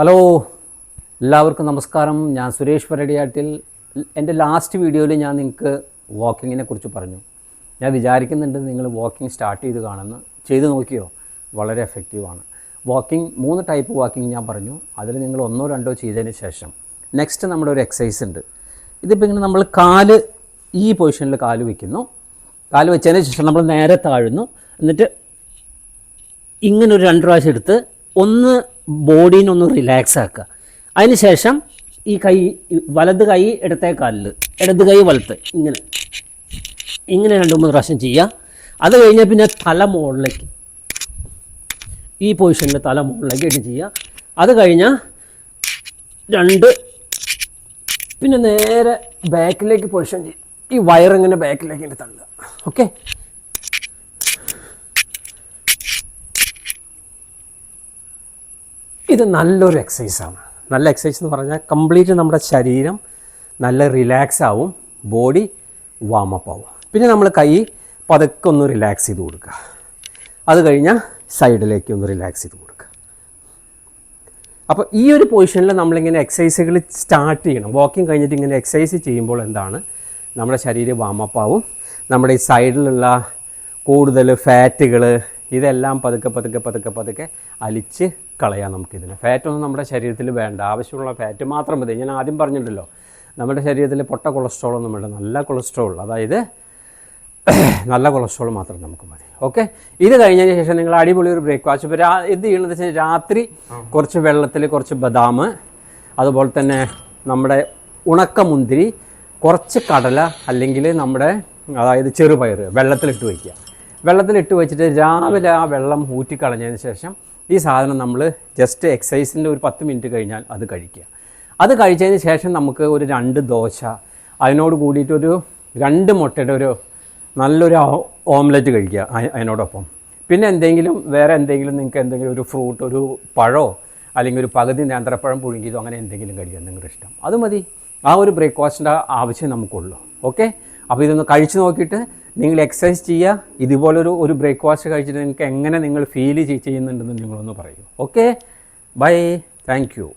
Hello, എല്ലാവർക്കും നമസ്കാരം. ഞാൻ സുരേഷ് പരടിയാട്ടിൽ. എൻ്റെ ലാസ്റ്റ് വീഡിയോയിൽ ഞാൻ നിങ്ങൾക്ക് വാക്കിങ്ങിനെ കുറിച്ച് പറഞ്ഞു. ഞാൻ വിചാരിക്കുന്നുണ്ട് നിങ്ങൾ വാക്കിംഗ് സ്റ്റാർട്ട് ചെയ്ത് നോക്കിയോ? വളരെ എഫക്റ്റീവാണ്. വാക്കിംഗ് 3 ടൈപ്പ് വാക്കിംഗ് ഞാൻ പറഞ്ഞു. അതിൽ നിങ്ങൾ 1 or 2 ചെയ്തതിന് ശേഷം നെക്സ്റ്റ് നമ്മുടെ ഒരു എക്സസൈസ് ഉണ്ട്. ഇതിപ്പോൾ ഇങ്ങനെ നമ്മൾ കാല് ഈ പൊസിഷനിൽ കാല് വയ്ക്കുന്നു. കാല് വെച്ചതിന് ശേഷം നമ്മൾ നേരെ താഴുന്നു. എന്നിട്ട് ഇങ്ങനെ ഒരു 2 പ്രാവശ്യം എടുത്ത് ഒന്ന് ബോഡീനൊന്ന് റിലാക്സ് ആക്കുക. അതിന് ശേഷം ഈ കൈ, വലത് കൈ ഇടത്തെ കാലിൽ, ഇടത് കൈ വലത്ത്, ഇങ്ങനെ 2-3 പ്രാവശ്യം ചെയ്യുക. അത് കഴിഞ്ഞാൽ പിന്നെ തല മുകളിലേക്ക്, ഈ പൊസിഷനിൽ തല മുകളിലേക്ക് ഇട്ട് ചെയ്യുക. അത് കഴിഞ്ഞാൽ 2 പിന്നെ നേരെ ബാക്കിലേക്ക് പൊസിഷൻ ചെയ്യുക. ഈ വയറിങ്ങനെ ബാക്കിലേക്ക് ഇട്ട് തള്ളുക. ഓക്കെ, ഇത് നല്ലൊരു എക്സസൈസാണ്. നല്ല എക്സസൈസ് എന്ന് പറഞ്ഞാൽ കംപ്ലീറ്റ് നമ്മുടെ ശരീരം നല്ല റിലാക്സ് ആവും, ബോഡി വാമപ്പ് ആവും. പിന്നെ നമ്മൾ കൈ പതുക്കെ ഒന്ന് റിലാക്സ് ചെയ്ത് കൊടുക്കുക. അത് കഴിഞ്ഞാൽ സൈഡിലേക്ക് ഒന്ന് റിലാക്സ് ചെയ്ത് കൊടുക്കുക. അപ്പോൾ ഈ ഒരു പൊസിഷനിൽ നമ്മളിങ്ങനെ എക്സസൈസുകൾ സ്റ്റാർട്ട് ചെയ്യണം. വാക്കിംഗ് കഴിഞ്ഞിട്ട് ഇങ്ങനെ എക്സസൈസ് ചെയ്യുമ്പോൾ എന്താണ്, നമ്മുടെ ശരീരം വാമപ്പ് ആവും. നമ്മുടെ ഈ സൈഡിലുള്ള കൂടുതൽ ഫാറ്റുകൾ ഇതെല്ലാം പതുക്കെ അലിച്ച് കളയാം. നമുക്കിതിന് ഫാറ്റൊന്നും നമ്മുടെ ശരീരത്തിൽ വേണ്ട. ആവശ്യമുള്ള ഫാറ്റ് മാത്രം മതി. ഞാൻ ആദ്യം പറഞ്ഞിട്ടുണ്ടല്ലോ, നമ്മുടെ ശരീരത്തിൽ പൊട്ട കൊളസ്ട്രോളൊന്നും വേണ്ട. നല്ല കൊളസ്ട്രോൾ, അതായത് നല്ല കൊളസ്ട്രോൾ മാത്രം നമുക്ക് മതി. ഓക്കെ, ഇത് കഴിഞ്ഞതിന് ശേഷം നിങ്ങൾ അടിപൊളി ഒരു ബ്രേക്ക്ഫാസ്റ്റ്. ഇപ്പോൾ എന്ത് ചെയ്യണമെന്ന് വെച്ചാൽ രാത്രി കുറച്ച് വെള്ളത്തിൽ കുറച്ച് ബദാം, അതുപോലെ തന്നെ നമ്മുടെ ഉണക്കമുന്തിരി, കുറച്ച് കടല, അല്ലെങ്കിൽ നമ്മുടെ അതായത് ചെറുപയർ വെള്ളത്തിലിട്ട് വയ്ക്കുക. വെള്ളത്തിലിട്ട് വെച്ചിട്ട് രാവിലെ ആ വെള്ളം ഊറ്റിക്കളഞ്ഞതിന് ശേഷം ഈ സാധനം നമ്മൾ ജസ്റ്റ് എക്സസൈസിൻ്റെ ഒരു 10 മിനിറ്റ് കഴിഞ്ഞാൽ അത് കഴിക്കുക. അത് കഴിച്ചതിന് ശേഷം നമുക്ക് ഒരു 2 ദോശ, അതിനോട് കൂടിയിട്ട് ഒരു 2 മുട്ടയുടെ ഒരു നല്ലൊരു ഓംലെറ്റ് കഴിക്കുക അതിനോടൊപ്പം. പിന്നെ വേറെ എന്തെങ്കിലും നിങ്ങൾക്ക് എന്തെങ്കിലും ഒരു ഫ്രൂട്ട്, ഒരു പഴമോ അല്ലെങ്കിൽ ഒരു പകുതി നേന്ത്രപ്പഴം പുഴുങ്ങിയതോ അങ്ങനെ എന്തെങ്കിലും കഴിക്കാൻ നിങ്ങളുടെ ഇഷ്ടം, അത് മതി. ആ ഒരു ബ്രേക്ക്ഫാസ്റ്റിൻ്റെ ആവശ്യം നമുക്കുള്ളൂ. ഓക്കെ, അപ്പോൾ ഇതൊന്ന് കഴിച്ച് നോക്കിയിട്ട് നിങ്ങൾ എക്സസൈസ് ചെയ്യുക. ഇതുപോലൊരു ബ്രേക്ക്ഫാസ്റ്റ് കഴിച്ചിട്ട് നിങ്ങൾക്ക് എങ്ങനെ നിങ്ങൾ ഫീൽ ചെയ്യുന്നുണ്ടെന്ന് നിങ്ങളൊന്ന് പറയൂ. Okay, bye, thank U.